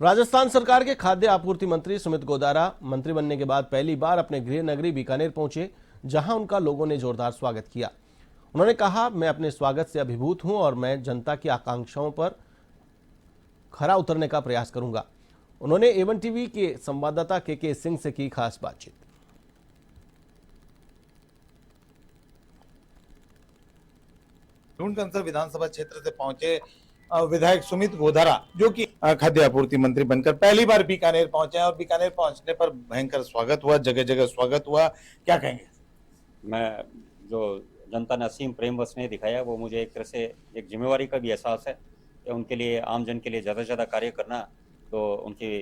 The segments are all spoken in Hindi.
राजस्थान सरकार के खाद्य आपूर्ति मंत्री सुमित गोदारा मंत्री बनने के बाद पहली बार अपने गृह नगरी बीकानेर पहुंचे, जहां उनका लोगों ने जोरदार स्वागत किया। उन्होंने कहा, मैं अपने स्वागत से अभिभूत हूं और मैं जनता की आकांक्षाओं पर खरा उतरने का प्रयास करूंगा। उन्होंने एवन टीवी के संवाददाता के सिंह से की खास बातचीत। ढूंढकंसर विधानसभा क्षेत्र से पहुंचे विधायक सुमित गोधारा, जो कि खाद्य आपूर्ति मंत्री बनकर पहली बार बीकानेर पहुंचे हैं और बीकानेर पहुंचने पर भयंकर स्वागत हुआ, जगह जगह स्वागत हुआ। क्या कहेंगे? मैं जो जनता ने असीम प्रेम व स्नेह दिखाया, वो मुझे एक तरह से एक जिम्मेवारी का भी एहसास है कि उनके लिए, आम जन के लिए ज़्यादा से ज़्यादा कार्य करना, तो उनकी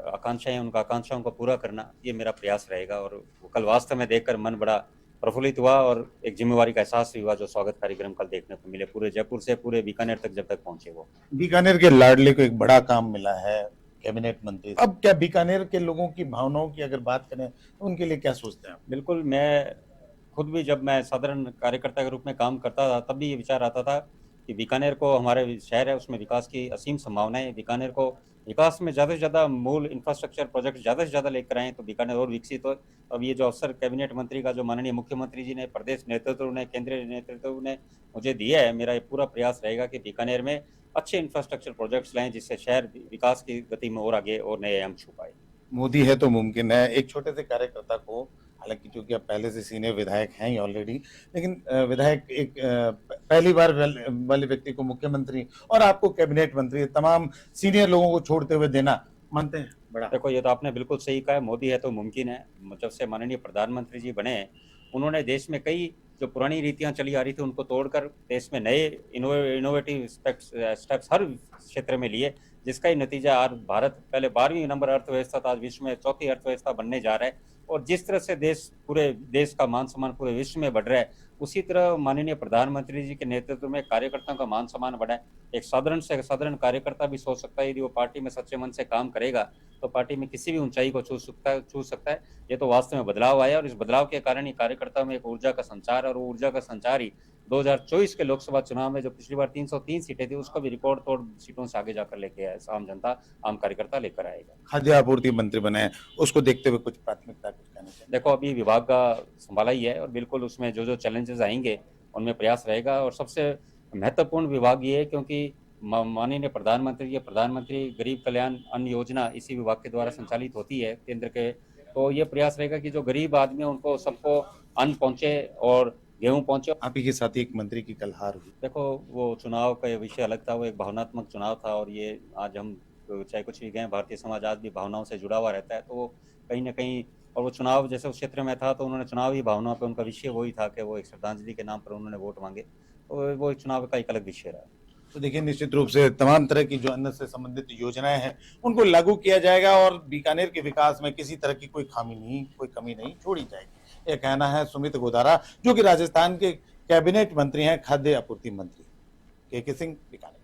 आकांक्षाएं, उनका आकांक्षाओं को पूरा करना, ये मेरा प्रयास रहेगा। और कल वास्तव में देखकर मन बड़ा प्रफुल्लित हुआ और एक जिम्मेवारी का एहसास भी हुआ। जो स्वागत कार्यक्रम कल देखने को मिले, पूरे जयपुर से पूरे बीकानेर तक जब तक पहुंचे वो। बीकानेर के लाडले को एक बड़ा काम मिला है, कैबिनेट मंत्री। अब क्या बीकानेर के लोगों की भावनाओं की अगर बात करें तो उनके लिए क्या सोचते हैं? बिल्कुल, मैं खुद भी जब मैं साधारण कार्यकर्ता के रूप में काम करता था, तब भी ये विचार आता था कि बीकानेर को, हमारे शहर है उसमें विकास की असीम संभावनाएं है। बीकानेर को विकास में ज़्यादा से ज़्यादा मूल इंफ्रास्ट्रक्चर प्रोजेक्ट ज़्यादा से ज़्यादा लेकर आएँ तो बीकानेर और विकसित हो। अब ये जो अवसर कैबिनेट मंत्री का, जो माननीय मुख्यमंत्री जी ने, प्रदेश नेतृत्व ने, केंद्रीय नेतृत्व ने मुझे दिया है, मेरा ये पूरा प्रयास रहेगा कि बीकानेर में अच्छे इंफ्रास्ट्रक्चर प्रोजेक्ट्स लाएं, जिससे शहर विकास की गति में और आगे और नए आयाम छू पाए। मोदी है तो मुमकिन है। एक छोटे से कार्यकर्ता को, हालांकि क्योंकि आप पहले से सीनियर विधायक हैं ही ऑलरेडी, लेकिन विधायक एक पहली बार वाले व्यक्ति को मुख्यमंत्री और आपको कैबिनेट मंत्री, तमाम सीनियर लोगों को छोड़ते हुए देना, मानते हैं बड़ा? देखो, ये तो आपने बिल्कुल सही कहा है, मोदी है तो मुमकिन है। जब से माननीय प्रधानमंत्री जी बने, उन्होंने देश में कई जो पुरानी रीतियां चली आ रही थी उनको तोड़कर देश में नए इनोवेटिव स्टेप्स हर क्षेत्र में लिए, जिसका ही नतीजा आज भारत पहले 12वीं नंबर अर्थव्यवस्था था, आज विश्व में चौथी अर्थव्यवस्था बनने जा रहा है। और जिस तरह से पूरे देश का मान सम्मान पूरे विश्व में बढ़ रहा है, उसी तरह माननीय प्रधानमंत्री जी के नेतृत्व में कार्यकर्ताओं का मान सम्मान बढ़ा है। एक साधारण से साधारण कार्यकर्ता भी सोच सकता है, यदि वो पार्टी में सच्चे मन से काम करेगा तो पार्टी में किसी भी ऊंचाई को छू सकता है। ये तो वास्तव में बदलाव आया और इस बदलाव के कारण ही कार्यकर्ताओं में एक ऊर्जा का संचार, और वो ऊर्जा का संचार ही 2024 के लोकसभा चुनाव में जो पिछली बार 303 सीटें थी, उसको भी रिकॉर्ड तोड़ सीटों से आगे जाकर लेके आए। आम जनता, आम कार्यकर्ता लेकर आएगा। खाद्य आपूर्ति मंत्री बने हैं, उसको देखते हुए कुछ प्राथमिकता कुछ कहना चाहिए? देखो, अभी विभाग का संभाला ही है और बिल्कुल उसमें जो जो चैलेंजेस आएंगे उनमें प्रयास रहेगा। और सबसे महत्वपूर्ण विभाग ये है क्योंकि माननीय प्रधानमंत्री गरीब कल्याण अन्न योजना इसी विभाग के द्वारा संचालित होती है केंद्र के। तो ये प्रयास रहेगा कि जो गरीब आदमी है उनको सबको अन्न पहुंचे और गेहूं पहुंचे। आप ही के साथ ही एक मंत्री की कल हार हुई। देखो, वो चुनाव का विषय अलग था, वो एक भावनात्मक चुनाव था। और ये आज हम चाहे कुछ भी कहें, भारतीय समाज आज भी भावनाओं से जुड़ा हुआ रहता है, तो वो कहीं ना कहीं, और वो चुनाव जैसे उस क्षेत्र में था तो उन्होंने चुनावी भावनाओं पे, उनका विषय वही था कि वो एक श्रद्धांजलि के नाम पर उन्होंने वोट मांगे, तो वो एक चुनाव का एक अलग विषय रहा। तो देखिए, निश्चित रूप से तमाम तरह की जो अन्न से संबंधित योजनाएं हैं उनको लागू किया जाएगा और बीकानेर के विकास में किसी तरह की कोई खामी नहीं, कोई कमी नहीं छोड़ी जाएगी। यह कहना है सुमित गोधारा, जो कि राजस्थान के कैबिनेट मंत्री हैं, खाद्य आपूर्ति मंत्री। के सिंह, बीकानेर।